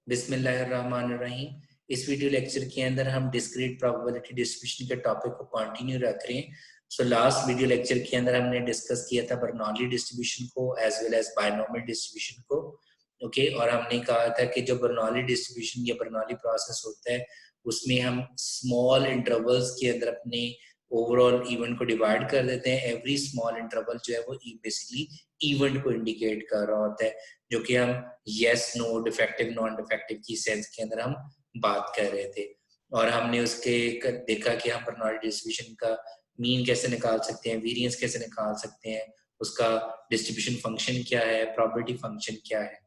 बिस्मिल्लाहिर्रहमानिर्रहीम। इस video lecture के अंदर हम डिस्क्रीट प्रोबेबिलिटी डिस्ट्रीब्यूशन के टॉपिक को कंटिन्यू रख रहे हैं। सो लास्ट वीडियो लेक्चर के अंदर हमने डिस्कस किया था बर्नौली डिस्ट्रीब्यूशन को as well as binomial distribution को। ओके, और हमने कहा था कि जो बर्नौली डिस्ट्रीब्यूशन या बर्नौली प्रोसेस होता है उसमें हम स्मॉल इंटरवल्स के अंदर अपने ओवरऑल इवेंट को डिवाइड कर देते हैं। एवरी स्मॉल इंटरवल जो है वो बेसिकली इवेंट को इंडिकेट कर रहा होता है, जो कि हम yes no defective non defective की सेंस के अंदर हम बात कर रहे थे। और हमने उसके देखा कि हम बर्नौली डिस्ट्रीब्यूशन का मीन कैसे निकाल सकते हैं, वेरिएंस कैसे निकाल सकते हैं, उसका डिस्ट्रीब्यूशन फंक्शन क्या है, प्रोबेबिलिटी फंक्शन क्या है।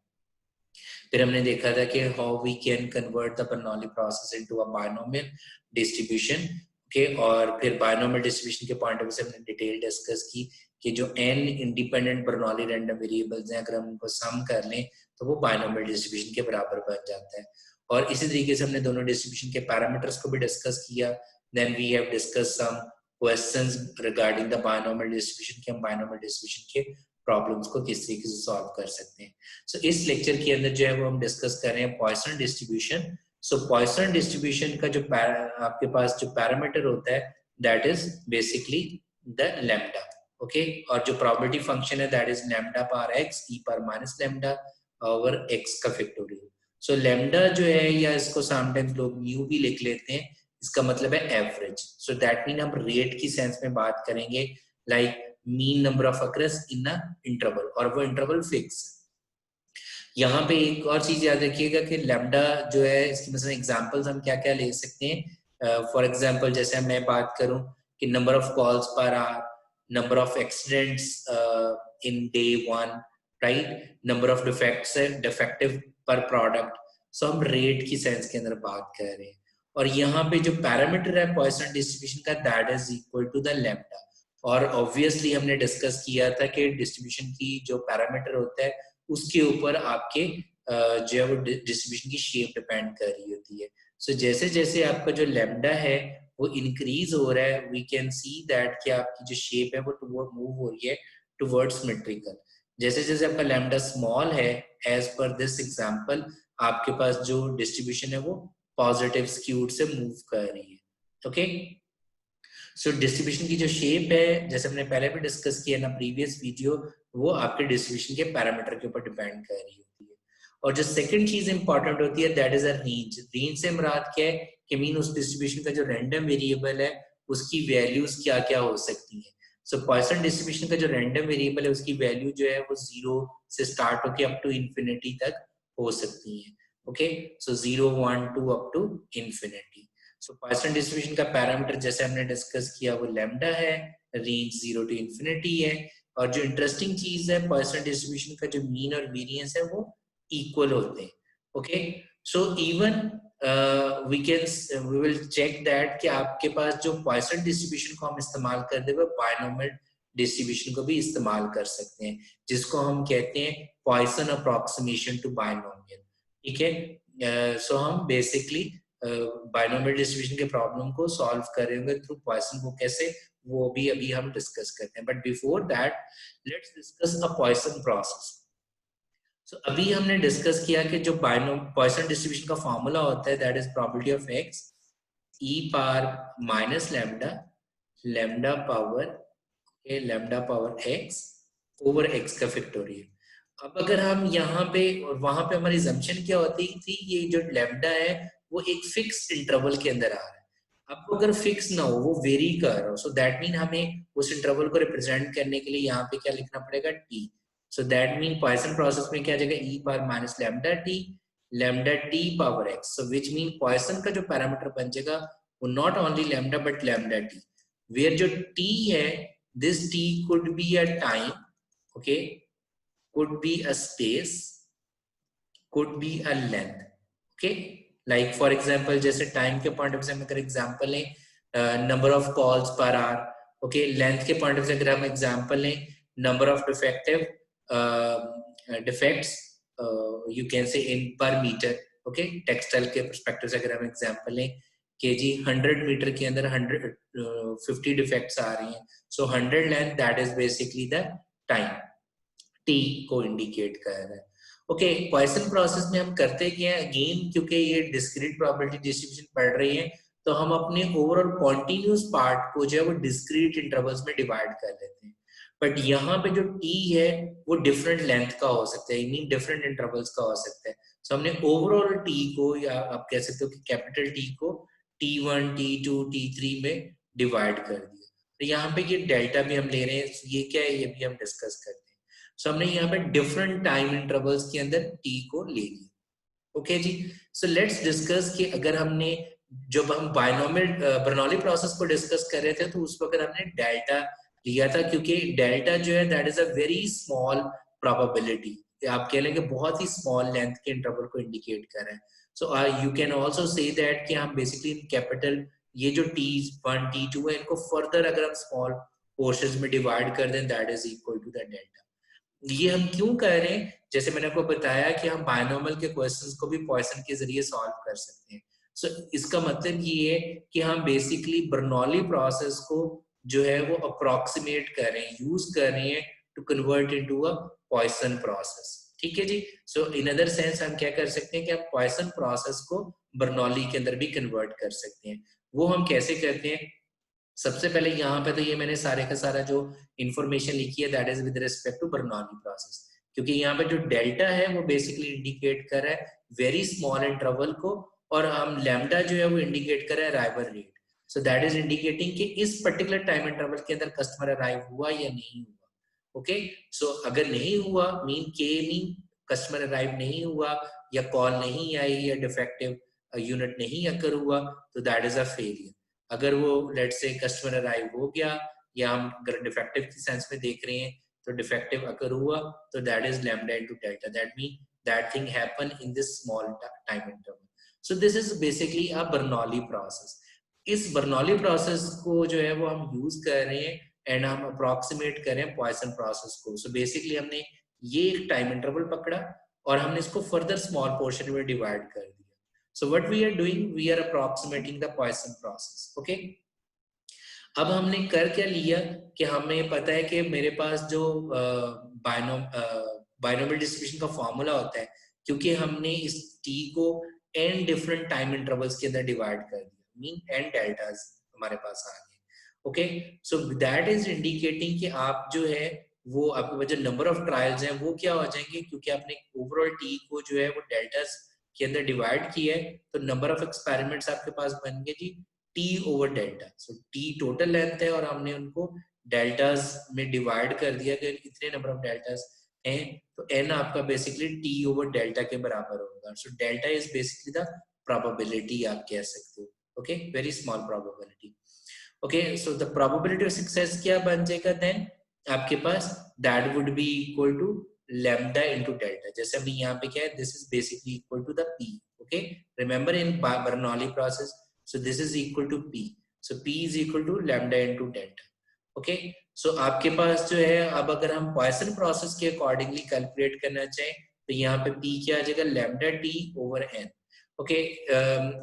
फिर हमने देखा था कि how we can convert the Bernoulli process into a binomial distribution. Okay, और फिर बायनोमियल डिस्ट्रीब्यूशन के पॉइंट ऑफ व्यू से हमने डिटेल डिस्कस की कि जो n independent Bernoulli random variables हैं, अगर हम उनको सम कर लें तो वो बायनोमियल डिस्ट्रीब्यूशन के बराबर बन जाता है। और इसी तरीके से हमने दोनों डिस्ट्रीब्यूशन के पैरामीटर्स को भी डिस्कस किया। Then we have discuss some questions regarding the binomial distribution के हम बायनोमियल डिस्ट्रीब्यूशन के प्रॉब्लम्स को किस तरीके से सॉल्व कर सकते हैं। सो इस लेक्चर के अंदर जो है वो हम डिस्कस कर रहे हैं पॉइसन डिस्ट्रीब्यूशन। सो पॉइसन डिस्ट्रीब्यूशन का जो आपके पास जो पैरामीटर होता है that is basically the lambda. Okay, और जो प्रोबेबिलिटी फंक्शन है that is lambda power x E power minus lambda over x का फैक्टोरियल। सो लैम्डा जो है, या इसको समटाइम्स लोग म्यू भी लिख लेते हैं, इसका मतलब है एवरेज। सो दैट मीन हम रेट की सेंस में बात करेंगे, like mean number of occurrence in a interval, और वो इंटरवल फिक्स। यहाँ पे एक और चीज याद रखिएगा कि लैम्डा जो है, इसकी मतलब एग्जांपल्स हम क्या क्या ले सकते हैं। फॉर एग्जांपल जैसे मैं बात करूं कि number of calls per hour, number of accidents in day one, right, number of defective पर प्रोडक्ट। सो हम रेट की सेंस के अंदर बात कर रहे हैं। और यहाँ पे जो पैरामीटर है पॉइसन डिस्ट्रीब्यूशन का that is equal to the lambda. और ऑब्वियसली हमने डिस्कस किया था कि डिस्ट्रीब्यूशन की जो पैरामीटर होता है उसके ऊपर आपके जो है वो डिस्ट्रीब्यूशन की शेप डिपेंड कर रही होती है। सो जैसे जैसे आपका जो लैम्डा है वो इंक्रीज हो रहा है, वी कैन सी दैट कि आपकी जो शेप है वो टुवर्ड मूव हो रही है टुवर्ड्स सिमेट्रिकल। जैसे जैसे आपका लैम्डा स्मॉल है, एज पर दिस एग्जांपल, आपके पास जो डिस्ट्रीब्यूशन है वो पॉजिटिव स्क्यूड से मूव कर रही है। ओके, सो डिस्ट्रीब्यूशन की जो शेप है, जैसे हमने पहले भी डिस्कस किया ना प्रीवियस वीडियो, वो आपके डिस्ट्रीब्यूशन के पैरामीटर के ऊपर डिपेंड कर रही होती है। और जो सेकंड चीज इंपॉर्टेंट होती है that is a range. Range से मुराद क्या है कि मीन उस डिस्ट्रीब्यूशन का जो रैंडम वेरिएबल है उसकी वैल्यूज क्या क्या हो सकती है। सो पॉइसन डिस्ट्रीब्यूशन का जो रैंडम वेरिएबल है उसकी वैल्यू जो है वो 0 से स्टार्ट होकर अप टू इंफिनिटी तक हो सकती है। Okay, so 0 1 2 up to infinity. So Poisson distribution का पैरामीटर जैसे हमने डिस्कस किया वो लैम्डा है, रेंज 0 टू इंफिनिटी है। और जो इंटरेस्टिंग चीज है पॉइसन डिस्ट्रीब्यूशन का जो मीन और वेरिएंस है वो इक्वल होते हैं। Okay, so even we will check that कि आपके पास जो पॉइसन डिस्ट्रीब्यूशन को हम इस्तेमाल करते हुए बायनोमियल डिस्ट्रीब्यूशन को भी इस्तेमाल कर सकते हैं, जिसको हम कहते हैं पॉइसन अप्रोक्सीमेशन टू बायनोमियल। ठीक है, सो हम बेसिकली बायनोमियल डिस्ट्रीब्यूशन के प्रॉब्लम को सॉल्व करेंगे थ्रू पॉइसन को कैसे, वो भी अभी हम डिस्कस करते हैं। But before that let's discuss a Poisson process. So अभी हमने डिस्कस किया कि जो पॉइसन डिस्ट्रीब्यूशन का फॉर्मूला होता है that is probability of x E power minus lambda, lambda power lambda power x over x का फैक्टोरियल। अब अगर हम यहाँ पे और वहां पे हमारी assumption क्या होती थी, ये जो लैम्डा है वो एक फिक्स इंटरवल के अंदर आ रहा है। अब अगर फिक्स ना हो, वो वेरी कर रहा हो, सो दैट मीन हमें उस इंटरवल को रिप्रेजेंट करने के लिए यहाँ पे क्या लिखना पड़ेगा, t. So that mean Poisson process में क्या आ जाएगा, e power minus lambda t power x. So which mean Poisson का जो पैरामीटर बन जाएगा वो not only lambda but lambda t, where जो टी है this t could be a time, okay, could be a space, could be a length. Okay, like for example जैसे time के point of view से अगर example लें number of calls per hour, okay, length के point of view से अगर हम example लें number of defects you can say in per meter, okay, textile के perspective से अगर हम example लें कि जी 100 मीटर के अंदर 50 डिफेक्ट्स आ रही हैं, सो 100 length that is basically the time, T को इंडिकेट कर रहा है। ओके, पॉइसन प्रोसेस में हम करते क्या है, अगेन क्योंकि ये डिस्क्रीट प्रोबेबिलिटी डिस्ट्रीब्यूशन पढ़ रही है, तो हम अपने ओवरऑल कॉन्टिन्यूस पार्ट को जो है वो डिस्क्रीट इंटरवल्स में डिवाइड कर लेते हैं। बट यहाँ पे जो टी है वो डिफरेंट लेंथ का हो सकता है, मीन डिफरेंट इंटरवल्स का हो सकता है। सो हमने ओवरऑल टी को, या आप कह सकते हो कि कैपिटल टी को T1, T2, T3 में डिवाइड कर दिया। तो यहाँ पे ये डेल्टा भी हम ले रहे हैं, ये क्या है ये भी हम डिस्कस करते हैं। सो हमने यहाँ पे डिफरेंट टाइम इंटरवल्स के अंदर टी को ले लिया। ओके जी, सो लेट्स डिस्कस कि अगर हमने, जब हम बायनॉमियल बर्नौली प्रोसेस को डिस्कस कर रहे थे तो उस वक्त हमने डेल्टा लिया था, क्योंकि डेल्टा जो है that is a very small probability, आप कह लेंगे बहुत ही स्मॉल लेंथ के इंटरवल को इंडिकेट कर रहे हैं। So you can also say that कि हम बेसिकली इन कैपिटल ये जो T1 T2 है इनको फर्दर अगर हम स्मॉल पोर्शंस में डिवाइड कर दें that is equal to the delta. ये हम क्यों कर रहे हैं, जैसे मैंने आपको बताया कि हम बायनॉमियल के क्वेश्चंस को भी पॉइसन के जरिए सॉल्व कर सकते हैं। सो इसका मतलब ये है कि हम बेसिकली बर्नौली प्रोसेस को जो है वो अप्रोक्सीमेट कर रहे हैं, यूज कर रहे हैं to convert into a Poisson process. ठीक है जी, सो इन अदर सेंस हम क्या कर सकते हैं कि हम पॉइसन प्रोसेस को बर्नौली के अंदर भी कन्वर्ट कर सकते हैं। वो हम कैसे करते हैं, सबसे पहले यहाँ पे तो ये मैंने सारे का सारा जो इंफॉर्मेशन लिखी है that is with respect to Bernoulli process, क्योंकि यहाँ पे जो डेल्टा है वो बेसिकली इंडिकेट कर रहा है वेरी स्मॉल इंटरवल को, और हम लैम्डा जो है वो इंडिकेट कर रहा है arrival rate. So that is indicating कि इस पर्टिकुलर टाइम इंटरवल के अंदर कस्टमर अराइव हुआ या नहीं हुआ। ओके, सो अगर नहीं हुआ मीन कस्टमर अराइव नहीं हुआ, या कॉल नहीं आई, या डिफेक्टिव यूनिट नहीं अकर हुआ, तो दैट इज अ फेलियर। अगर वो लेट से कस्टमर अराइव हो गया, या हम अगर डिफेक्टिव की सेंस में देख रहे हैं तो डिफेक्टिव अकर हुआ, तो that is lambda into delta, that mean that thing happen in this small time interval. So this is basically a Bernoulli process. इस बर्नौली प्रोसेस को जो है वो हम यूज कर रहे हैं एंड हम अप्रोक्सीमेट कर रहे हैं पॉइसन प्रोसेस को। सो बेसिकली हमने ये एक टाइम इंटरवल पकड़ा और हमने इसको फर्दर स्मॉल पोर्शन में डिवाइड कर दिया। So what we are doing, we are approximating the Poisson process. Okay. अब हमने कर क्या लिया कि हमें पता है कि मेरे पास जो बायनोमियल डिस्ट्रीब्यूशन का फॉर्मूला होता है, क्योंकि हमने इस t को n डिफरेंट टाइम इंटरवल्स के अंदर डिवाइड कर दिया, मीन n डेल्टास हमारे पास आ गए। Okay, so that is indicating कि आप जो है वो आपके पास जो नंबर ऑफ ट्रायल्स हैं वो क्या हो जाएंगे, क्योंकि आपने ओवरऑल t को जो है वो डेल्टास के अंदर डिवाइड किया है, तो नंबर ऑफ एक्सपेरिमेंट्स आपके पास बन गए जी t ओवर डेल्टा। सो t टोटल लेंथ है और हमने उनको डेल्टास में डिवाइड कर दिया कि इतने नंबर ऑफ डेल्टास हैं, तो n आपका बेसिकली t ओवर डेल्टा के बराबर होगा। So delta is basically the probability, आप कह सकते हो। Okay, very small probability. Okay, so the probability of success क्या बन जाएगा देन आपके पास, that would be equal to lambda into delta। जैसे अभी यहाँ पे क्या है, this is basically equal to the p। okay, remember in Bernoulli process, so this is equal to p, so p is equal to lambda into delta। okay, so आपके पास जो है, अब अगर हम Poisson process के अकॉर्डिंगली कैलकुलेट करना चाहें तो यहाँ पे p क्या आ जाएगा, lambda t over n। okay,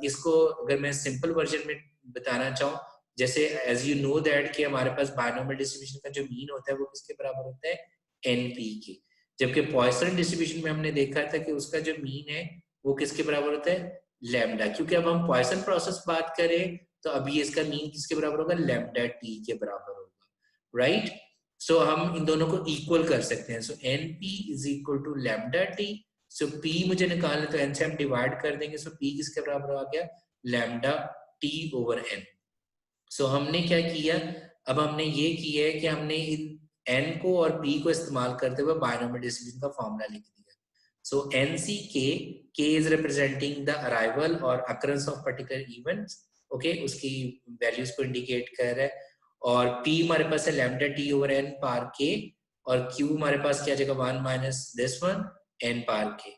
इसको अगर मैं सिंपल वर्जन में बताना चाहूँ, जैसे एज यू नो दैट कि हमारे पास बायनोमियल डिस्ट्रीब्यूशन का जो मीन होता है वो किसके बराबर होता है, np के, जबकि पॉइसन डिस्ट्रीब्यूशन में हमने देखा था कि उसका जो मीन है वो किसके बराबर होता है, लैम्डा। क्योंकि अब हम पॉइसन प्रोसेस बात करें तो अभी इसका मीन किसके बराबर होगा, लैम्डा टी के बराबर होगा, राइट। सो हम इन दोनों को इक्वल कर सकते हैं। So n p is equal to lambda t. So p मुझे निकालना तो एन से हम डिवाइड कर देंगे, सो पी किसके बराबर आ गया, लैम्डा टी ओवर एन। सो हमने क्या किया, अब हमने ये किया है कि हमने इन n को और p को इस्तेमाल करते हुए बायनोमियल डिस्ट्रीब्यूशन का फॉर्मूला लिख दिया। So nck, k is representing the arrival और occurrence of particular events, okay, उसकी वैल्यूज को इंडिकेट कर रहा है, और p हमारे पास है लैम्डा t ओवर n पार k, और q हमारे पास क्या जाएगा 1 माइनस दिस वन n पार k।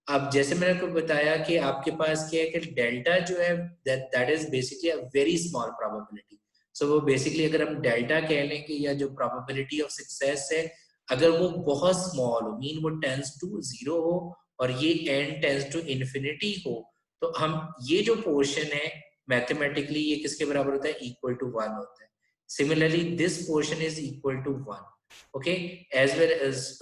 अब जैसे मैंने आपको बताया कि आपके पास क्या है कि डेल्टा जो है that is basically a very small probability. So वो बेसिकली अगर हम डेल्टा कह लें कि या जो प्रोबेबिलिटी ऑफ सक्सेस है, अगर वो बहुत स्मॉल हो, मीन वो टेंस टू 0 हो और ये n टेंस टू इन्फिनिटी हो, तो हम ये जो पोर्शन है मैथमेटिकली ये किसके बराबर होता है, इक्वल टू 1 होता है। Similarly this portion is equal to 1। Okay, as well as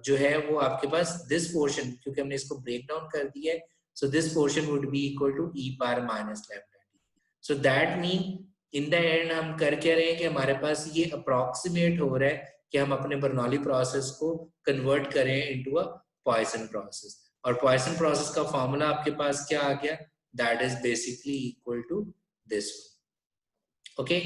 जो है वो आपके पास दिस पोर्शन, क्योंकि हमने इसको ब्रेक डाउन कर दिया है, so this portion would be equal to e power minus lambda t. So that mean in the end हम कर क्या रहे हैं कि हमारे पास ये अप्रोक्सीमेट हो रहा है कि हम अपने बर्नौली प्रोसेस को कन्वर्ट करें इनटू अ पॉइसन प्रोसेस, और पॉइसन प्रोसेस का फॉर्मूला आपके पास क्या आ गया, that is basically equal to this. Okay,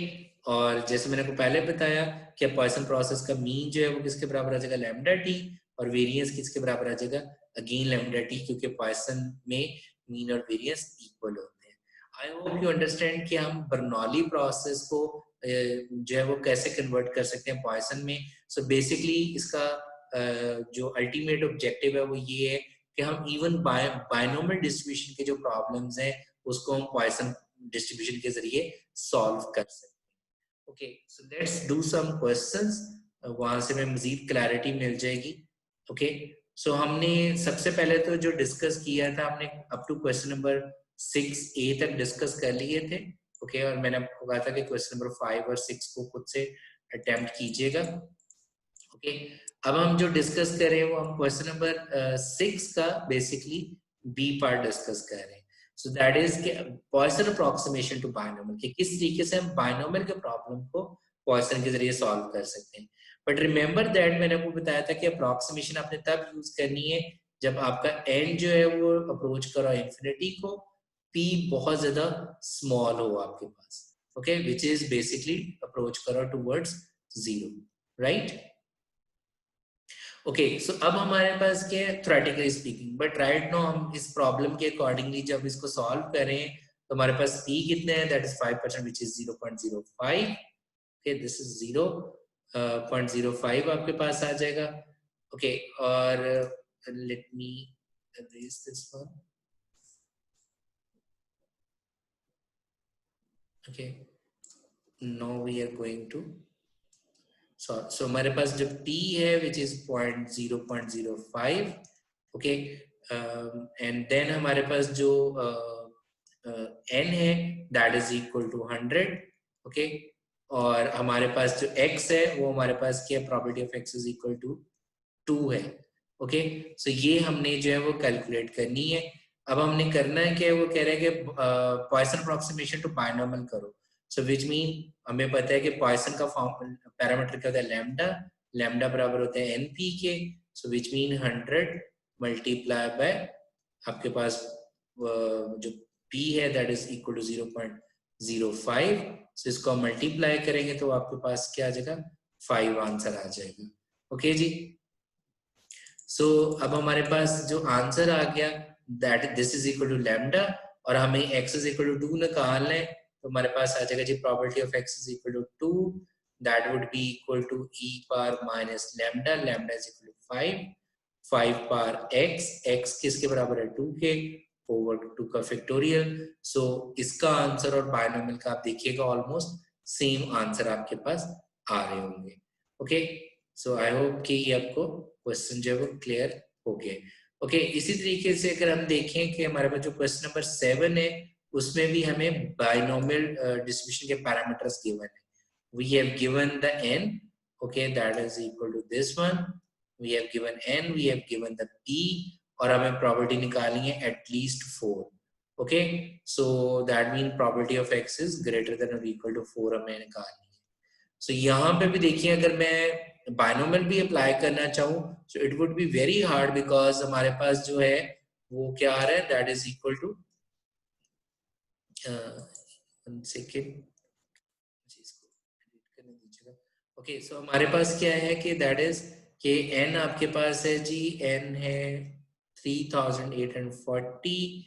और जैसे मैंने को पहले बताया कि पॉइसन प्रोसेस का मीन जो है वो किसके बराबर आ जाएगा, लैम्डा टी, और वेरिएंस किसके बराबर आ जाएगा, अगेन लैम्डा टी, क्योंकि पॉइसन में मीन और वेरिएंस इक्वल होते हैं। आई होप यू अंडरस्टैंड कि हम बर्नौली प्रोसेस को जो है वो कैसे कन्वर्ट कर सकते हैं पॉइसन में। सो बेसिकली इसका जो अल्टीमेट ऑब्जेक्टिव है वो ये है कि हम इवन बायनोमियल डिस्ट्रीब्यूशन के जो प्रॉब्लम्स हैं उसको हम पॉइसन डिस्ट्रीब्यूशन के जरिए सॉल्व कर सकते हैं। Okay, so let's do some questions, वहां से हमें मजीद क्लैरिटी मिल जाएगी। ओके, सो हमने सबसे पहले तो जो डिस्कस किया था, हमने up to question number 6A तक डिस्कस कर लिए थे। ओके, और मैंने आपको कहा था कि क्वेश्चन नंबर 5 और 6 को खुद से अटेम्प्ट कीजिएगा। ओके, अब हम जो डिस्कस कर रहे हैं वो हम क्वेश्चन नंबर 6 का बेसिकली बी पार्ट डिस्कस कर रहे हैं। सो दैट इज के पॉइसन अप्रोक्सीमेशन टू बायनोमियल, कि किस तरीके से हम बायनोमियल के प्रॉब्लम को पॉइसन के जरिए सॉल्व कर सकते हैं। बट रिमेंबर दैट मैंने आपको बताया था कि अप्रोक्सीमेशन आपने तब यूज करनी है जब आपका एन जो है वो अप्रोच करो इंफिनिटी को, पी बहुत ज्यादा स्मॉल हो आपके पास। Okay, which is basically approach करो towards zero, right. Okay, so अब हमारे पास क्या है, theoretically speaking, but right now हम इस प्रॉब्लम के अकॉर्डिंगली जब इसको सॉल्व करें तो हमारे पास p कितने हैं, that is 5%, which is 0.05। Okay, this is 0.05 आपके पास आ जाएगा। ओके, और let me erase this one. Okay, now we are going to so हमारे पास जो t है which is 0.05, okay, and then हमारे पास जो n है that is equal to 100। Okay, और हमारे पास जो x है वो हमारे पास क्या, probability of x is equal to 2 है। ओके, सो ये हमने जो है वो कैलकुलेट करनी है। अब हमने करना है कि वो कह रहे हैं कि पॉइसन अप्रोक्सीमेशन टू बायनोमियल करो। सो विच मीन हमें पता है कि पॉइसन का फॉर्म पैरामीटर क्या होता है, लैम्डा, लैम्डा बराबर होता है एनपी के। सो विच मीन 100 मल्टीप्लाई बाय आपके पास जो p है दैट इज इक्वल टू 0.05। सो इसको हम मल्टीप्लाई करेंगे तो आपके पास क्या आ जाएगा, 5 आंसर आ जाएगा। ओके जी, सो अब हमारे पास जो आंसर आ गया that this is equal to lambda, और हमें x इज इक्वल टू 2 निकालना है, तो हमारे पास आ जाएगा जी probability of x is equal to 2, that would be equal to e power minus lambda, lambda is equal to 5 power x किसके बराबर है 2 के, ओवर 2 का फैक्टोरियल। सो इसका आंसर और बायनोमियल का आप देखिएगा ऑलमोस्ट सेम आंसर आपके पास आ रहे होंगे। ओके, सो आई होप कि ये आपको क्वेश्चन जो है वो क्लियर हो गए। ओके, इसी तरीके से अगर हम देखें कि हमारे पास जो क्वेश्चन नंबर 7 है उसमें भी हमें बायनोमियल डिस्ट्रीब्यूशन के पैरामीटर्स गिवन है। We have given the n, okay, that is equal to this one, we have given n, we have given the p, और हमें प्रोबेबिलिटी निकालनी है at least 4। Okay, so that mean probability of x is greater than और equal to 4 हमें निकालनी है। सो यहाँ पे भी देखिए अगर मैं बायनोमियल भी अप्लाई करना चाहूँ so it would be very hard, because हमारे पास जो है वो क्या आ रहा है, that is equal to okay, so हमारे पास क्या है कि दैट इज के n आपके पास है जी, n है 3840,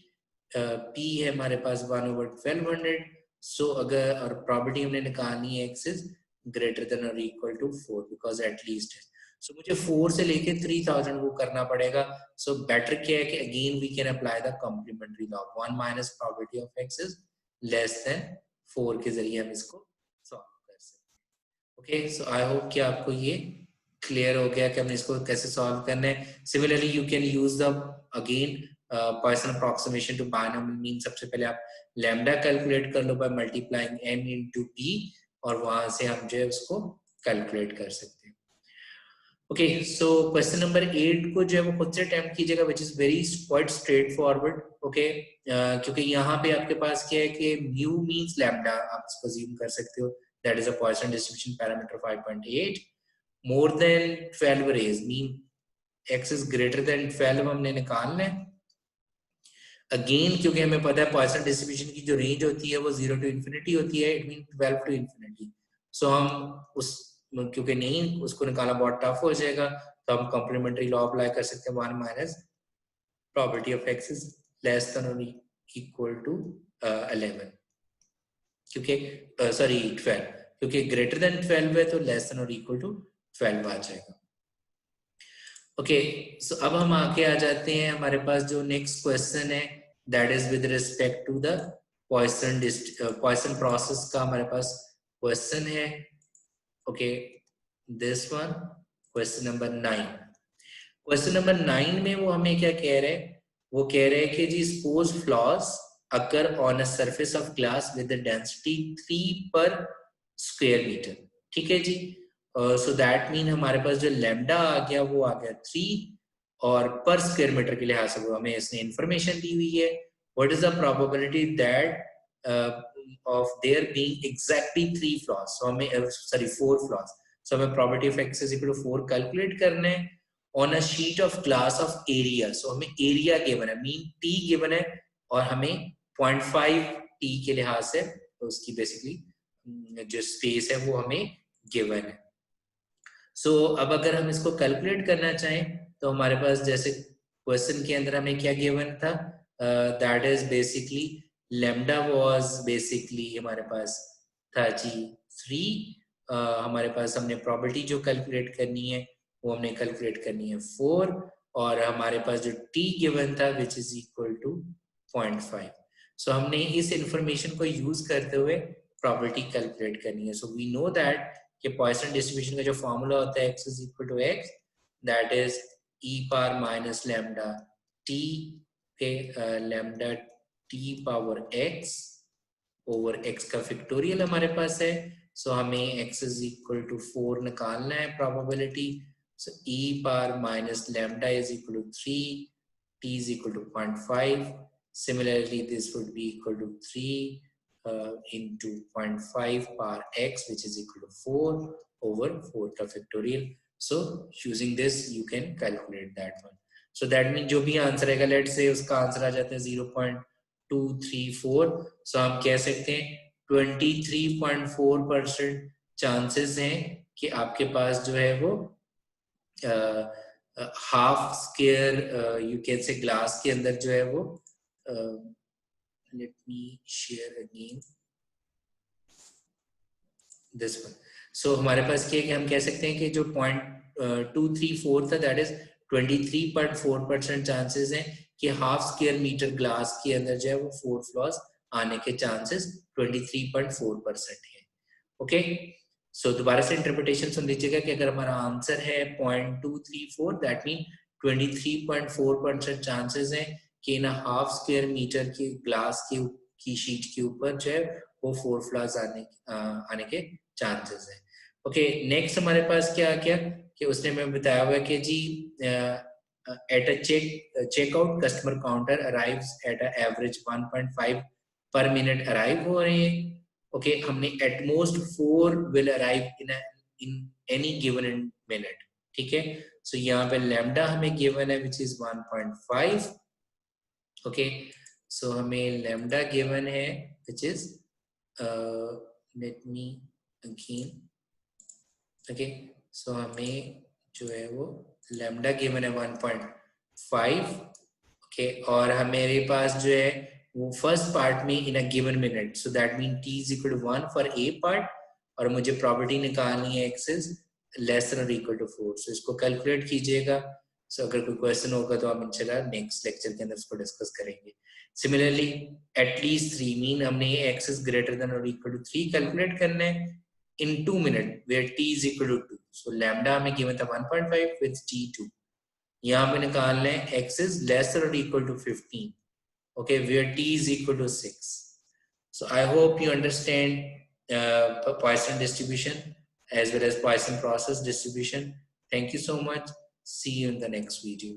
p है हमारे पास 1/1200। सो अगर और प्रॉपर्टी हमने निकालनी है x इज ग्रेटर देन और इक्वल टू 4 बिकॉज एटलीस्ट है। सो मुझे 4 से लेके 3000 को करना पड़ेगा। सो बेटर क्या है कि again we can apply the complementary law, 1 minus probability of x is less than 4 के जरिए हम इसको सॉल्व कर सकते हैं। ओके, सो आई होप कि आपको ये क्लियर हो गया कि हमने इसको कैसे सॉल्व करना है। Similarly you can use the again Poisson approximation to binomial mean, सबसे पहले आप लैम्डा कैलकुलेट कर लो by multiplying n into p, और वहां से हम जो है उसको कैलकुलेट कर सकते हैं। ओके, सो क्वेश्चन नंबर 8 को जो है वो खुद से अटेम्प्ट कीजिएगा, which is very quite straight forward. Okay, क्योंकि यहाँ पे आपके पास क्या है कि म्यू मींस लैम्डा, आप इसको अज्यूम कर सकते हो, that is a Poisson distribution parameter 5.8 more than 12 रेज mean x is greater than 12 हमने निकालना है। अगेन क्योंकि हमें पता है पॉइसन डिस्ट्रीब्यूशन की जो रेंज होती है वो 0 टू इन्फिनिटी होती है, इट मीन 12 टू इन्फिनिटी। सो हम उस क्योंकि नहीं उसको निकालना बहुत टफ हो जाएगा, तो हम कॉम्प्लीमेंट्री लॉ अप्लाई कर सकते हैं, 1 minus property of x is less than और इक्वल टू 11, क्योंकि सॉरी 12, क्योंकि ग्रेटर देन 12 है तो लेस देन और इक्वल टू 12 आ जाएगा। ओके, सो अब हम आगे आ जाते हैं, हमारे पास जो नेक्स्ट क्वेश्चन है that is with respect to the Poisson process का हमारे पास क्वेश्चन है। Okay, this one question number 9। Question number 9 में वो हमें क्या कह रहे हैं, वो कह रहे हैं कि जी suppose flaws occur on a surface of glass with the density 3 per square metre. ठीक है जी, सो दैट मीन हमारे पास जो लैम्डा आ गया वो आ गया 3, और पर स्क्वायर मीटर के लिहाज से वो हमें इसने इंफॉर्मेशन दी हुई है, what is the probability that of there being exactly 3 flaws, so हमें सॉरी 4 फ्लॉस, सो हमें probability of x is equal to 4 calculate करना है on a sheet of glass of area. So हमें एरिया गिवन है, mean t given है, और हमें 0.5 t के लिहाज से तो उसकी बेसिकली जो स्पेस है वो हमें गिवन है। सो अब अगर हम इसको कैलकुलेट करना चाहें तो हमारे पास जैसे क्वेश्चन के अंदर हमें क्या गिवन था, that is basically lambda was basically हमारे पास था जी 3, हमारे पास हमने प्रोबेबिलिटी जो कैलकुलेट करनी है वो हमने कैलकुलेट करनी है 4, और हमारे पास जो t गिवन था विच इज इक्वल टू 0.5। सो हमने इस इंफॉर्मेशन को यूज करते हुए प्रोबेबिलिटी कैलकुलेट करनी है। सो वी नो दैट कि पॉइसन डिस्ट्रीब्यूशन का जो फॉर्मूला होता है x is equal to x, that is e power minus lambda t के lambda t power x over x का फैक्टोरियल हमारे पास है। सो हमें x इज इक्वल टू 4 निकालना है probability, so e power minus lambda is equal to 3, t is equal to 0.5. Similarly, this would be equal to 3 into 0.5 power x, which is equal to 4 over 4 का factorial. So using this, you can calculate that one. So that means जो भी answer आएगा, let's say उसका answer आ जाता है 0.234. So हम कह सकते हैं 23.4% चांसेस हैं कि आपके पास जो है वो half square you can say glass के अंदर जो है वो, let me share again this one. So हमारे पास क्या है कि हम कह सकते हैं कि जो 0.234 था दैट इज 23.4% चांसेस हैं कि हाफ स्क्वायर मीटर ग्लास के अंदर जो है वो 4 फ्लॉस आने के चांसेस 23.4% है। ओके, सो दोबारा से इंटरप्रिटेशन सुन लीजिएगा कि अगर हमारा आंसर है 0.234 दैट मीन 23.4% चांसेस हैं कि इन हाफ स्क्वायर मीटर की ग्लास की शीट के ऊपर जो है वो 4 फ्लॉस आने के चांसेस हैं। ओके, नेक्स्ट हमारे पास क्या आ गया कि उसने हमें बताया हुआ है कि जी at a checkout customer counter arrives at a average 1.5 per minute arrive हो रहे हैं। ओके, हमने at most 4 will arrive in any given minute. ठीक है, सो यहाँ पे लैम्डा हमें गिवन है विच इज 1.5। ओके, सो हमें लैम्डा गिवन है which is let me again. Okay, so हमें जो है वो लैम्डा गिवन है 1.5। ओके, और हमारे पास जो है वो फर्स्ट पार्ट में in a given minute, so that mean t is equal to 1 for a part, और मुझे प्रॉपर्टी निकालनी है x इज लेस देन और इक्वल टू 4। सो इसको कैलकुलेट कीजिएगा। सो अगर कोई क्वेश्चन होगा तो हम इंशाल्लाह नेक्स्ट लेक्चर के अंदर इसको डिस्कस करेंगे। सिमिलरली एटलीस्ट 3 मीन हमने x इज ग्रेटर देन और इक्वल टू 3 कैलकुलेट करना है in 2 minutes where t is equal to 2. So lambda हमें given था 1.5 with t 2. यहाँ पे निकालना है x is lesser or equal to 15. Okay, where t is equal to 6. So I hope you understand Poisson distribution as well as Poisson process distribution. Thank you so much. See you in the next video.